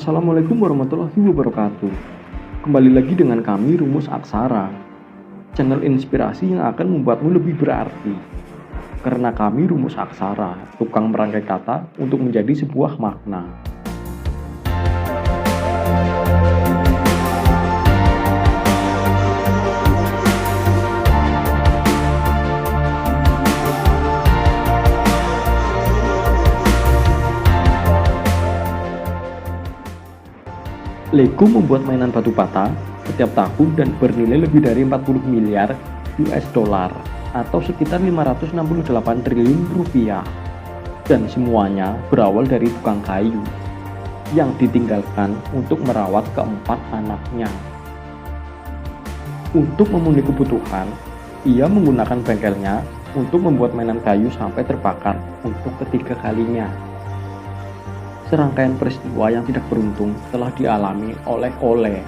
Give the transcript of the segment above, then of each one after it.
Assalamualaikum warahmatullahi wabarakatuh. Kembali lagi dengan kami Rumus Aksara, channel inspirasi yang akan membuatmu lebih berarti. Karena kami Rumus Aksara, tukang merangkai kata untuk menjadi sebuah makna. Lego membuat mainan batu bata setiap tahun dan bernilai lebih dari 40 miliar US dollar atau sekitar 568 triliun rupiah. Dan semuanya berawal dari tukang kayu yang ditinggalkan untuk merawat keempat anaknya. Untuk memenuhi kebutuhan, ia menggunakan bengkelnya untuk membuat mainan kayu sampai terbakar untuk ketiga kalinya. Serangkaian peristiwa yang tidak beruntung telah dialami oleh Ole.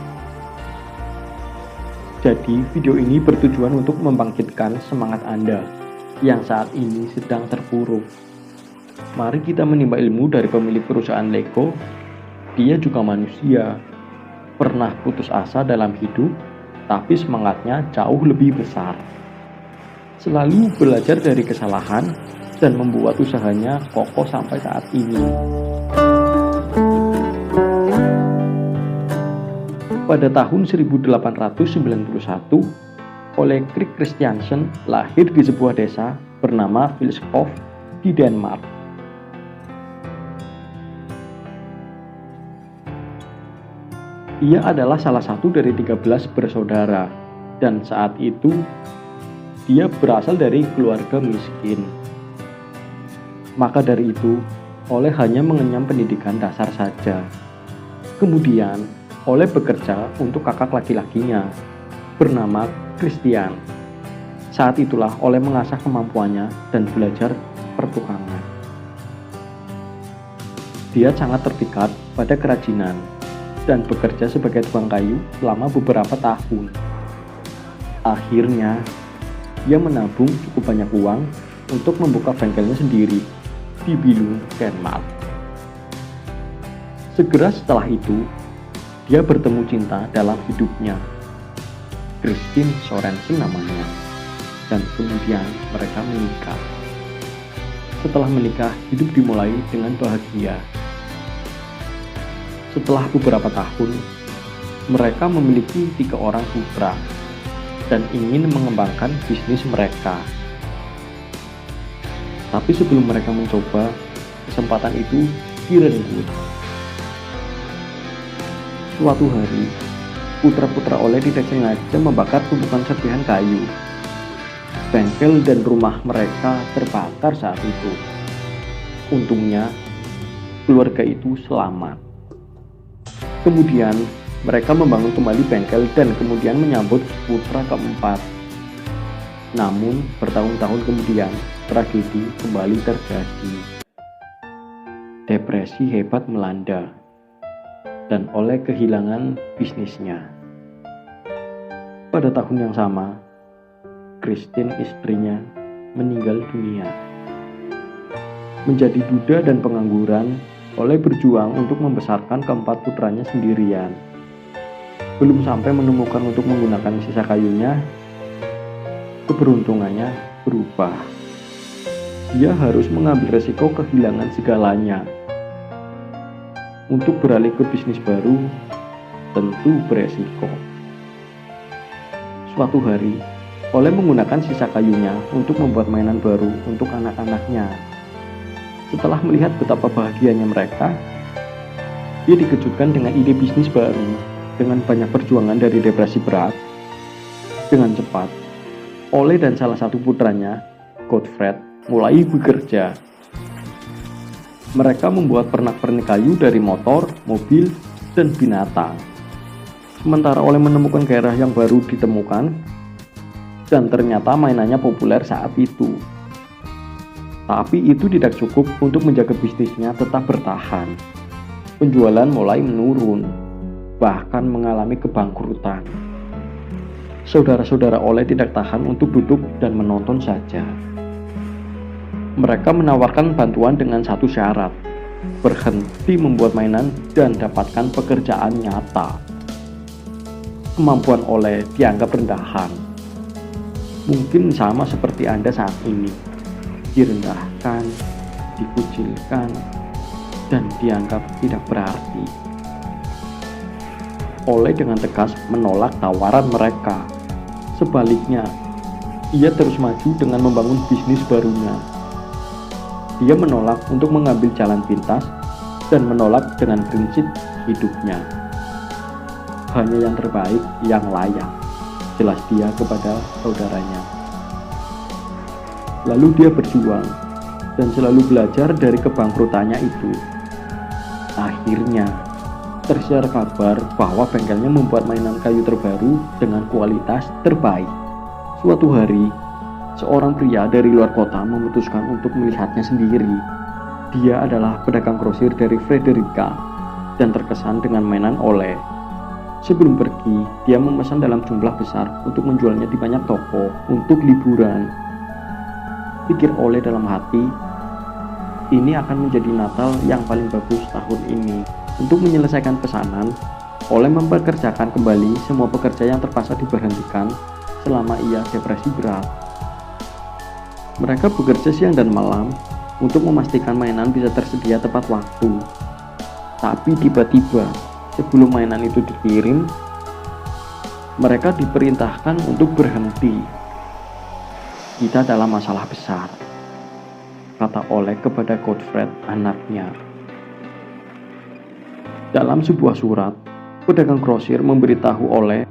Jadi, video ini bertujuan untuk membangkitkan semangat Anda yang saat ini sedang terpuruk. Mari kita menimba ilmu dari pemilik perusahaan Lego. Dia juga manusia, pernah putus asa dalam hidup, tapi semangatnya jauh lebih besar. Selalu belajar dari kesalahan dan membuat usahanya kokoh sampai saat ini. Pada tahun 1891, Ole Krieg Christiansen lahir di sebuah desa bernama Vilskov di Denmark. Ia adalah salah satu dari 13 bersaudara, dan saat itu dia berasal dari keluarga miskin. Maka dari itu, Ole hanya mengenyam pendidikan dasar saja. Kemudian, Ole bekerja untuk kakak laki-lakinya, bernama Christian. Saat itulah Ole mengasah kemampuannya dan belajar pertukangan. Dia sangat terpikat pada kerajinan dan bekerja sebagai tukang kayu selama beberapa tahun. Akhirnya, dia menabung cukup banyak uang untuk membuka bengkelnya sendiri di Billund, Denmark. Segera setelah itu, dia bertemu cinta dalam hidupnya, Kristin Sorensen namanya, dan kemudian mereka menikah. Setelah menikah, hidup dimulai dengan bahagia. Setelah beberapa tahun, mereka memiliki 3 orang putra dan ingin mengembangkan bisnis mereka. Tapi sebelum mereka mencoba, kesempatan itu direnggut. Suatu hari, putra-putra Ole tidak sengaja membakar tumpukan serpihan kayu. Bengkel dan rumah mereka terbakar saat itu. Untungnya, keluarga itu selamat. Kemudian, mereka membangun kembali bengkel dan kemudian menyambut putra keempat. Namun, bertahun-tahun kemudian, tragedi kembali terjadi. Depresi hebat melanda, dan Ole kehilangan bisnisnya. Pada tahun yang sama, Kristin istrinya meninggal dunia. Menjadi duda dan pengangguran, Ole berjuang untuk membesarkan keempat putranya sendirian. Belum sampai menemukan untuk menggunakan sisa kayunya, keberuntungannya berubah. Dia harus mengambil resiko kehilangan segalanya. Untuk beralih ke bisnis baru, tentu beresiko. Suatu hari, Ole menggunakan sisa kayunya untuk membuat mainan baru untuk anak-anaknya. Setelah melihat betapa bahagianya mereka, dia dikejutkan dengan ide bisnis baru. Dengan banyak perjuangan dari depresi berat, dengan cepat, Ole dan salah satu putranya, Godfred, mulai bekerja. Mereka membuat pernak-pernik kayu dari motor, mobil, dan binatang. Sementara Ole menemukan gairah yang baru ditemukan, dan ternyata mainannya populer saat itu. Tapi itu tidak cukup untuk menjaga bisnisnya tetap bertahan. Penjualan mulai menurun, bahkan mengalami kebangkrutan. Saudara-saudara Ole tidak tahan untuk duduk dan menonton saja. Mereka menawarkan bantuan dengan satu syarat. berhenti membuat mainan dan dapatkan pekerjaan nyata. Kemampuan Ole dianggap rendahan. Mungkin sama seperti Anda saat ini, direndahkan, dikucilkan, dan dianggap tidak berarti. Ole dengan tegas menolak tawaran mereka. Sebaliknya, ia terus maju dengan membangun bisnis barunya. Dia menolak untuk mengambil jalan pintas dan menolak dengan prinsip hidupnya. Hanya yang terbaik yang layak, jelas dia kepada saudaranya. Lalu dia berjuang dan selalu belajar dari kebangkrutannya itu. Akhirnya, tersiar kabar bahwa bengkelnya membuat mainan kayu terbaru dengan kualitas terbaik. Suatu hari, seorang pria dari luar kota memutuskan untuk melihatnya sendiri. Dia adalah pedagang grosir dari Frederica dan terkesan dengan mainan Ole. Sebelum pergi, dia memesan dalam jumlah besar untuk menjualnya di banyak toko untuk liburan. Pikir Ole dalam hati, ini akan menjadi Natal yang paling bagus tahun ini. Untuk menyelesaikan pesanan, Ole mempekerjakan kembali semua pekerja yang terpaksa diberhentikan selama ia depresi berat. Mereka bekerja siang dan malam untuk memastikan mainan bisa tersedia tepat waktu. Tapi tiba-tiba, sebelum mainan itu dikirim, mereka diperintahkan untuk berhenti. Kita dalam masalah besar, kata Ole kepada Godfred, anaknya. Dalam sebuah surat, pedagang grosir memberitahu Ole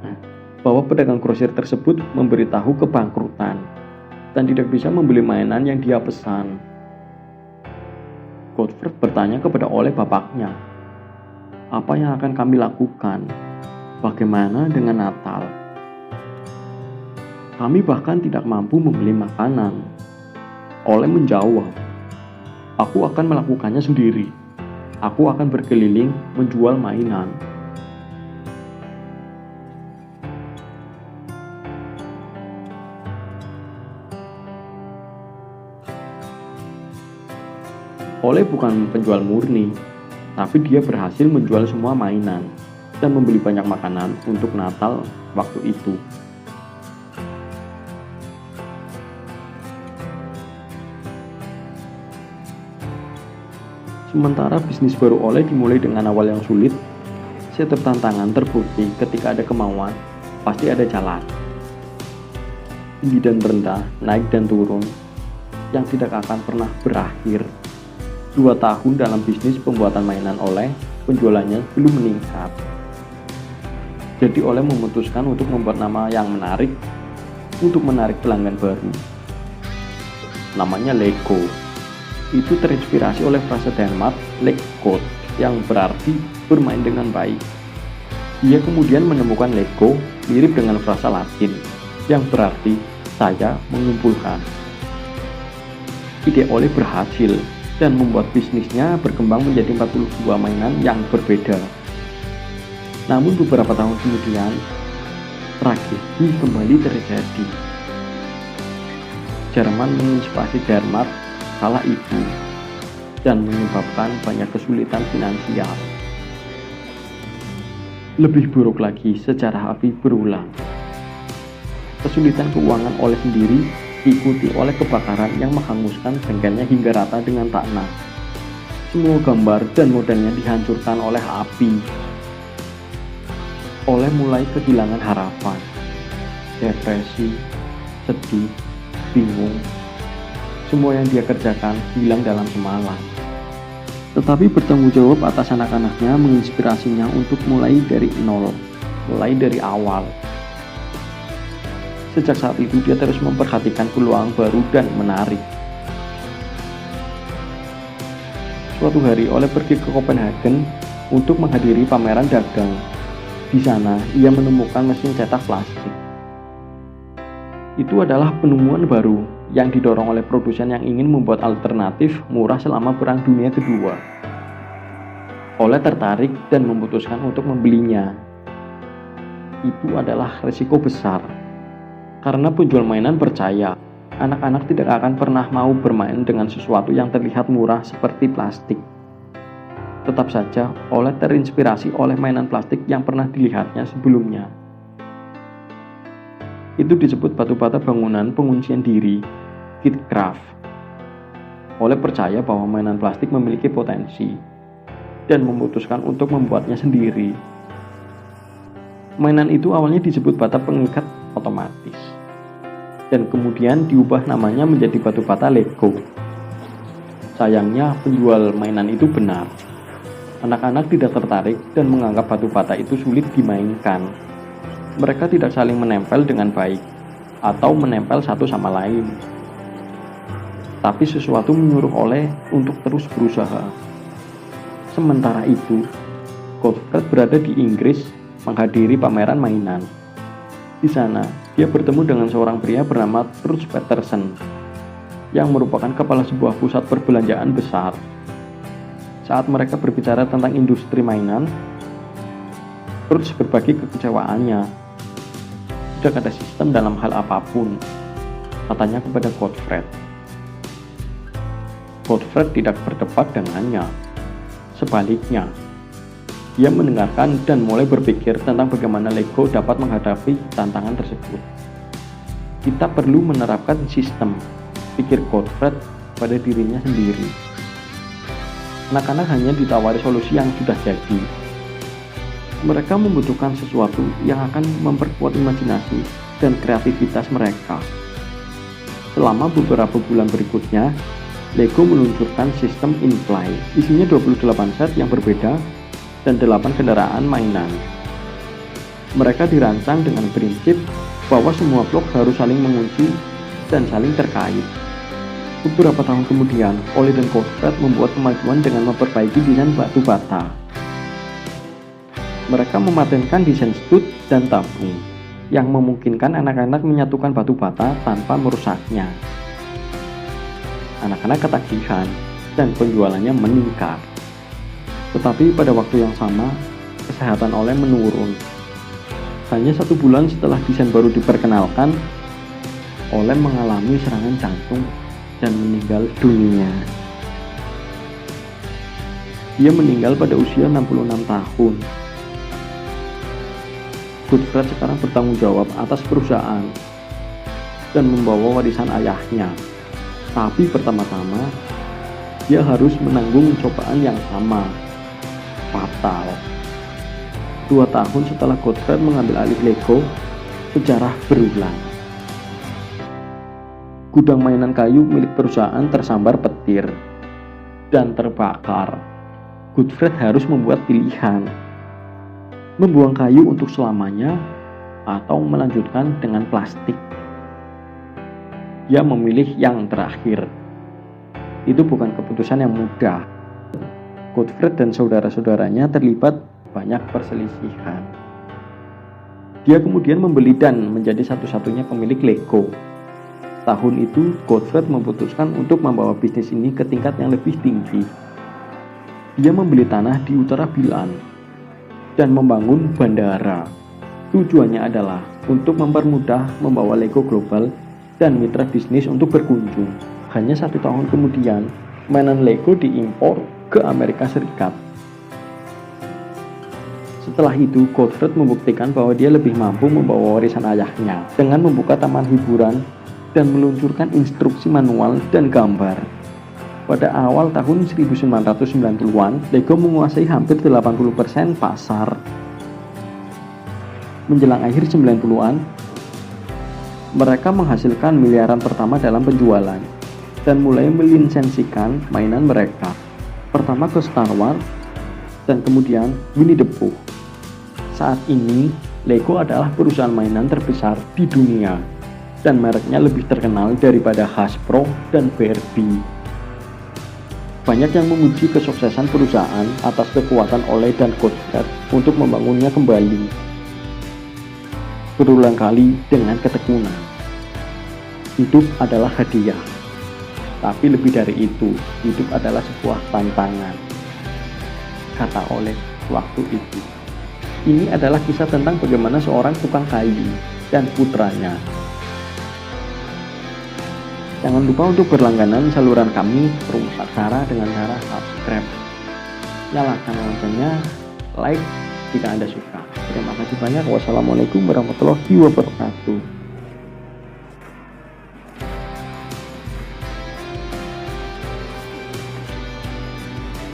bahwa pedagang grosir tersebut memberitahu kebangkrutan dan tidak bisa membeli mainan yang dia pesan. Godfred bertanya kepada Ole bapaknya, apa yang akan kami lakukan? Bagaimana dengan Natal? Kami bahkan tidak mampu membeli makanan. Ole menjawab, aku akan melakukannya sendiri. Aku akan berkeliling menjual mainan. Ole bukan penjual murni, tapi dia berhasil menjual semua mainan dan membeli banyak makanan untuk Natal waktu itu. Sementara bisnis baru Ole dimulai dengan awal yang sulit, setiap tantangan terbukti ketika ada kemauan, pasti ada jalan. Tinggi dan rendah, naik dan turun, yang tidak akan pernah berakhir. 2 tahun dalam bisnis pembuatan mainan Ole, penjualannya belum meningkat. Jadi Ole memutuskan untuk membuat nama yang menarik untuk menarik pelanggan baru. Namanya Lego. Itu terinspirasi oleh frase Denmark Leggot yang berarti bermain dengan baik. Dia kemudian menemukan Lego mirip dengan frasa Latin yang berarti saya mengumpulkan. Ide Ole berhasil dan membuat bisnisnya berkembang menjadi 42 mainan yang berbeda. Namun beberapa tahun kemudian, tragedi kembali terjadi. Jerman menginspirasi Denmark kala itu dan menyebabkan banyak kesulitan finansial. Lebih buruk lagi, sejarah api berulang. Kesulitan keuangan Ole sendiri diikuti oleh kebakaran yang menghanguskan bengkelnya hingga rata dengan tanah. Semua gambar dan modelnya dihancurkan oleh api. Ole mulai kehilangan harapan, depresi, sedih, bingung. Semua yang dia kerjakan hilang dalam semalam. Tetapi bertanggung jawab atas anak-anaknya menginspirasinya untuk mulai dari nol, mulai dari awal. Sejak saat itu dia terus memperhatikan peluang baru dan menarik. Suatu hari Ole pergi ke Copenhagen untuk menghadiri pameran dagang. Di sana ia menemukan mesin cetak plastik. Itu adalah penemuan baru yang didorong oleh produsen yang ingin membuat alternatif murah selama Perang Dunia Kedua. Ole tertarik dan memutuskan untuk membelinya. Itu adalah risiko besar. Karena penjual mainan percaya, anak-anak tidak akan pernah mau bermain dengan sesuatu yang terlihat murah seperti plastik. tetap saja Oleh terinspirasi oleh mainan plastik yang pernah dilihatnya sebelumnya. Itu disebut batu bata bangunan penguncian diri, Kitcraft. Oleh percaya bahwa mainan plastik memiliki potensi dan memutuskan untuk membuatnya sendiri. Mainan itu awalnya disebut bata pengikat otomatis dan kemudian diubah namanya menjadi batu bata Lego. Sayangnya penjual mainan itu benar. Anak-anak tidak tertarik dan menganggap batu bata itu sulit dimainkan. Mereka tidak saling menempel dengan baik atau menempel satu sama lain. Tapi sesuatu menyuruh Oleh untuk terus berusaha. Sementara itu, Godfred berada di Inggris menghadiri pameran mainan. Di sana, dia bertemu dengan seorang pria bernama Truls Petersen yang merupakan kepala sebuah pusat perbelanjaan besar. Saat mereka berbicara tentang industri mainan, Truls berbagi kekecewaannya. Tidak ada sistem dalam hal apapun, katanya kepada Godfred. Godfred tidak berdebat dengannya. Sebaliknya, dia mendengarkan dan mulai berpikir tentang bagaimana Lego dapat menghadapi tantangan tersebut. Kita perlu menerapkan sistem, pikir Godfred pada dirinya sendiri. Anak-anak hanya ditawari solusi yang sudah jadi. Mereka membutuhkan sesuatu yang akan memperkuat imajinasi dan kreativitas mereka. Selama beberapa bulan berikutnya, Lego meluncurkan sistem in-flight, isinya 28 set yang berbeda dan 8 kendaraan mainan. Mereka dirancang dengan prinsip bahwa semua blok harus saling mengunci dan saling terkait. Beberapa tahun kemudian, Oleh dan Godfred membuat kemajuan dengan memperbaiki desain batu bata. Mereka mematenkan desain stud dan tabung yang memungkinkan anak-anak menyatukan batu bata tanpa merusaknya. Anak-anak ketagihan dan penjualannya meningkat. Tetapi pada waktu yang sama, kesehatan Oleh menurun. Hanya 1 bulan setelah desain baru diperkenalkan, Oleh mengalami serangan jantung dan meninggal dunia. Dia meninggal pada usia 66 tahun. Godfred sekarang bertanggung jawab atas perusahaan dan membawa warisan ayahnya. Tapi pertama-tama, dia harus menanggung cobaan yang sama, fatal. 2 tahun setelah Godfred mengambil alih Lego, sejarah berulang. Gudang mainan kayu milik perusahaan tersambar petir dan terbakar. Godfred harus membuat pilihan, membuang kayu untuk selamanya atau melanjutkan dengan plastik. Dia memilih yang terakhir. Itu bukan keputusan yang mudah. Godfred dan saudara-saudaranya terlibat banyak perselisihan. Dia kemudian membeli dan menjadi satu-satunya pemilik Lego. Tahun itu, Godfred memutuskan untuk membawa bisnis ini ke tingkat yang lebih tinggi. Dia membeli tanah di utara Bilan dan membangun bandara. Tujuannya adalah untuk mempermudah membawa Lego global dan mitra bisnis untuk berkunjung. Hanya 1 tahun kemudian, mainan Lego diimpor ke Amerika Serikat. Setelah itu, Godfred membuktikan bahwa dia lebih mampu membawa warisan ayahnya dengan membuka taman hiburan dan meluncurkan instruksi manual dan gambar. Pada awal tahun 1990-an, Lego menguasai hampir 80% pasar. Menjelang akhir 90-an, mereka menghasilkan miliaran pertama dalam penjualan dan mulai melisensikan mainan mereka. Pertama ke Star Wars dan kemudian Winnie the Pooh. Saat ini, Lego adalah perusahaan mainan terbesar di dunia dan mereknya lebih terkenal daripada Hasbro dan Barbie. Banyak yang memuji kesuksesan perusahaan atas kekuatan Oleh dan Godfred untuk membangunnya kembali. Berulang kali dengan ketekunan. Hidup adalah hadiah, tapi lebih dari itu, hidup adalah sebuah tantangan, kata Oleh waktu itu. Ini adalah kisah tentang bagaimana seorang tukang kayu dan putranya. Jangan lupa untuk berlangganan saluran kami Rumus Aksara dengan cara subscribe. nyalakan loncengnya, like jika Anda suka. Terima kasih banyak. Wassalamualaikum warahmatullahi wabarakatuh.